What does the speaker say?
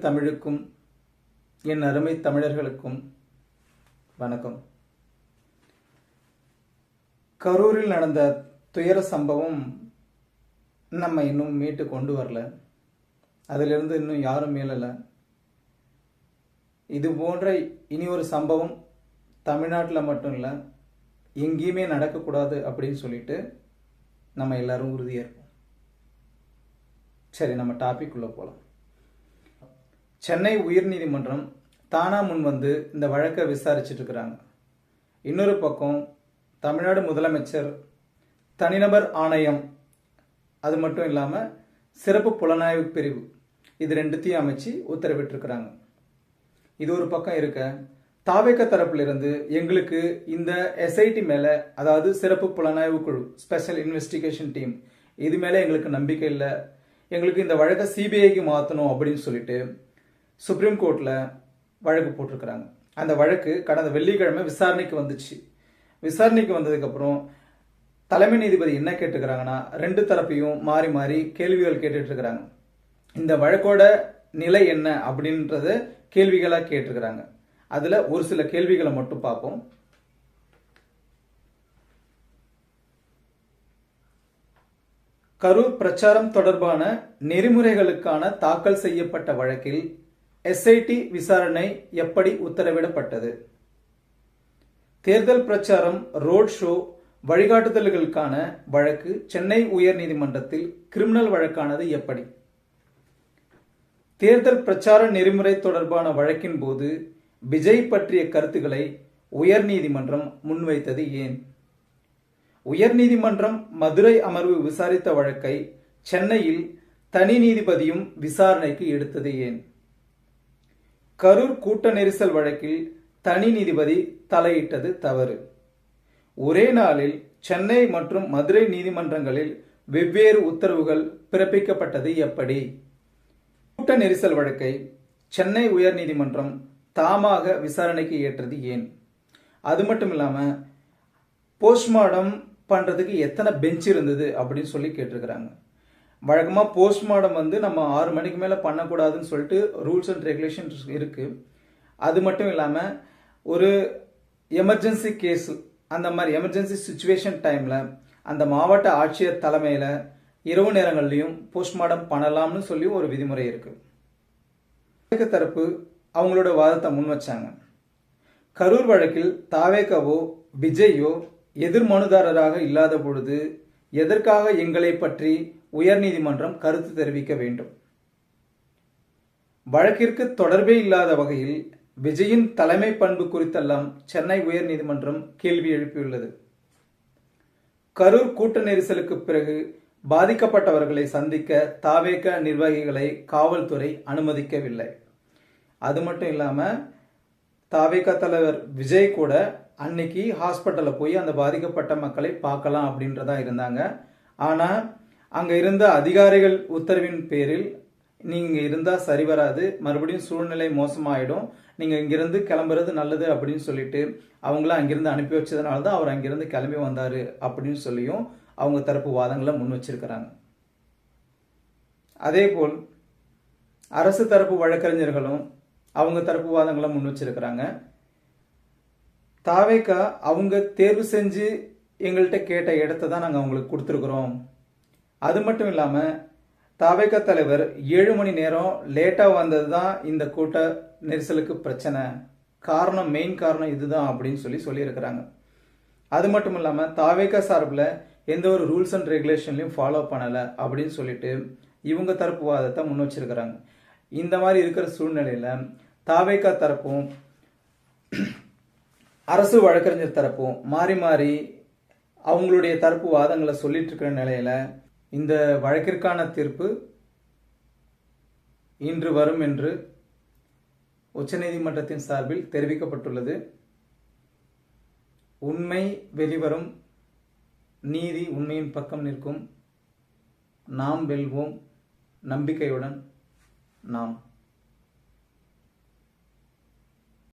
தமிழுக்கும் என் அருமை தமிழர்களுக்கும் வணக்கம். கரூரில் நடந்த துயர சம்பவம் நம்ம இன்னும் மீட்டு கொண்டு வரல. அதிலிருந்து இன்னும் யாரும் மீளலை. இது போன்ற இனி ஒரு சம்பவம் தமிழ்நாட்டில் மட்டும் இல்லை, எங்கேயுமே நடக்கக்கூடாது அப்படின்னு சொல்லிட்டு நம்ம எல்லாரும் உறுதியாக இருப்போம். சரி, நம்ம டாபிக் உள்ள போகலாம். சென்னை உயர்நீதிமன்றம் தானா முன் வந்து இந்த வழக்கை விசாரிச்சுட்டு இருக்கிறாங்க. இன்னொரு பக்கம் தமிழ்நாடு முதலமைச்சர் தனிநபர் ஆணையம், அது மட்டும் இல்லாமல் சிறப்பு புலனாய்வு பிரிவு, இது ரெண்டுத்தையும் அமைச்சு உத்தரவிட்டிருக்கிறாங்க. இது ஒரு பக்கம் இருக்க, தாவேக தரப்பிலிருந்து எங்களுக்கு இந்த எஸ்ஐடி மேலே, அதாவது சிறப்பு புலனாய்வு குழு, ஸ்பெஷல் இன்வெஸ்டிகேஷன் டீம், இது மேலே எங்களுக்கு நம்பிக்கை இல்லை, எங்களுக்கு இந்த வழக்கை சிபிஐக்கு மாற்றணும் அப்படின்னு சொல்லிட்டு சுப்ரீம் கோர்ட்டில் வழக்கு போட்டிருக்கிறாங்க. அந்த வழக்கு கடந்த வெள்ளிக்கிழமை விசாரணைக்கு வந்துச்சு. விசாரணைக்கு வந்ததுக்கப்புறம் தலைமை நீதிபதி என்ன கேட்டுக்கிறாங்கன்னா, ரெண்டு தரப்பையும் மாறி மாறி கேள்விகள் கேட்டுட்டு இருக்கிறாங்க. இந்த வழக்கோட நிலை என்ன அப்படின்றத கேள்விகளாக கேட்டிருக்கிறாங்க. அதில் ஒரு சில கேள்விகளை மட்டும் பார்ப்போம். கரூர் பிரச்சாரம் தொடர்பான நெறிமுறைகளுக்கான தாக்கல் செய்யப்பட்ட வழக்கில் எஸ்ஐடி விசாரணை எப்படி உத்தரவிடப்பட்டது? தேர்தல் பிரச்சாரம், ரோட் ஷோ, வழிகாட்டுதல்களுக்கான வழக்கு சென்னை உயர்நீதிமன்றத்தில் கிரிமினல் வழக்கானது எப்படி? தேர்தல் பிரச்சார நெறிமுறை தொடர்பான வழக்கின் போது விஜய் பற்றிய கருத்துக்களை உயர்நீதிமன்றம் முன்வைத்தது ஏன்? உயர்நீதிமன்றம் மதுரை அமர்வு விசாரித்த வழக்கை சென்னையில் தனி நீதிபதியும் விசாரணைக்கு எடுத்தது ஏன்? கரூர் கூட்ட நெரிசல் வழக்கில் தனி நீதிபதி தலையிட்டது தவறு. ஒரே நாளில் சென்னை மற்றும் மதுரை நீதிமன்றங்களில் வெவ்வேறு உத்தரவுகள் பிறப்பிக்கப்பட்டது எப்படி? கூட்ட நெரிசல் வழக்கை சென்னை உயர்நீதிமன்றம் தாமாக விசாரணைக்கு ஏற்றது ஏன்? அது மட்டும் இல்லாமல் போஸ்ட்மார்டம் பண்ணுறதுக்கு எத்தனை பெஞ்ச் இருந்தது அப்படின்னு சொல்லி கேட்டிருக்கிறாங்க. வழக்கமாக போஸ்ட்மார்டம் வந்து நம்ம 6 மணிக்கு மேலே பண்ணக்கூடாதுன்னு சொல்லிட்டு ரூல்ஸ் அண்ட் ரெகுலேஷன்ஸ் இருக்குது. அது மட்டும் இல்லாமல் ஒரு எமர்ஜென்சி கேஸ், அந்த மாதிரி எமர்ஜென்சி சுச்சுவேஷன் டைமில் அந்த மாவட்ட ஆட்சியர் தலைமையில் இரவு நேரங்கள்லையும் போஸ்ட்மார்டம் பண்ணலாம்னு சொல்லி ஒரு விதிமுறை இருக்கு. தரப்பு அவங்களோட வாதத்தை முன் வச்சாங்க. கரூர் வழக்கில் தாவேகாவோ விஜயோ எதிர் மனுதாரராக இல்லாத பொழுது எதற்காக எங்களை பற்றி உயர்நீதிமன்றம் கருத்து தெரிவிக்க வேண்டும்? வழக்கிற்கு தொடர்பே இல்லாத வகையில் விஜயின் தலைமை பண்பு குறித்தெல்லாம் சென்னை உயர்நீதிமன்றம் கேள்வி எழுப்பியுள்ளது. கரூர் கூட்ட நெரிசலுக்கு பிறகு பாதிக்கப்பட்டவர்களை சந்திக்க தாவேக நிர்வாகிகளை காவல்துறை அனுமதிக்கவில்லை. அது மட்டும் இல்லாமல் தாவேக தலைவர் விஜய் கூட அன்னைக்கு ஹாஸ்பிட்டலில் போய் அந்த பாதிக்கப்பட்ட மக்களை பார்க்கலாம் அப்படின்றதா இருந்தாங்க. ஆனால் அங்கே இருந்த அதிகாரிகள் உத்தரவின் பேரில் நீங்கள் இருந்தால் சரி வராது, மறுபடியும் சூழ்நிலை மோசமாயிடும், நீங்கள் இங்கிருந்து கிளம்புறது நல்லது அப்படின்னு சொல்லிட்டு அவங்கள அங்கிருந்து அனுப்பி வச்சதுனால தான் அவர் அங்கிருந்து கிளம்பி வந்தார் அப்படின்னு சொல்லியும் அவங்க தரப்பு வாதங்களை முன் வச்சிருக்கிறாங்க. அதே போல் அரசு தரப்பு வழக்கறிஞர்களும் அவங்க தரப்பு வாதங்களை முன் வச்சிருக்கிறாங்க. தாவேகா அவங்க தேர்வு செஞ்சு எங்கள்கிட்ட கேட்ட இடத்த தான் நாங்கள் அவங்களுக்கு கொடுத்துருக்குறோம். அது மட்டும் இல்லாமல் தாவேகா தலைவர் 7 மணி நேரம் லேட்டாக வந்தது தான் இந்த கூட்ட நெரிசலுக்கு பிரச்சனை, காரணம், மெயின் காரணம் இதுதான் அப்படின்னு சொல்லியிருக்கிறாங்க. அது மட்டும் இல்லாமல் தாவேகா சார்பில் எந்த ஒரு ரூல்ஸ் அண்ட் ரெகுலேஷன்லையும் ஃபாலோ பண்ணலை அப்படின்னு சொல்லிட்டு இவங்க தரப்பு வாதத்தை முன் வச்சிருக்கிறாங்க. இந்த மாதிரி இருக்கிற சூழ்நிலையில் தாவேகா தரப்பும் அரசு வழக்கறிஞர் தரப்பும் மாறி மாறி அவங்களுடைய தரப்பு வாதங்களை சொல்லிட்டு இருக்கிற நிலையில இந்த வழக்கிற்கான தீர்ப்பு இன்று வரும் என்று உச்சநீதிமன்றத்தின் சார்பில் தெரிவிக்கப்பட்டுள்ளது. உண்மை வெளிவரும், நீதி உண்மையின் பக்கம் நிற்கும். நாம் வெல்வோம். நம்பிக்கையுடன் நாம்.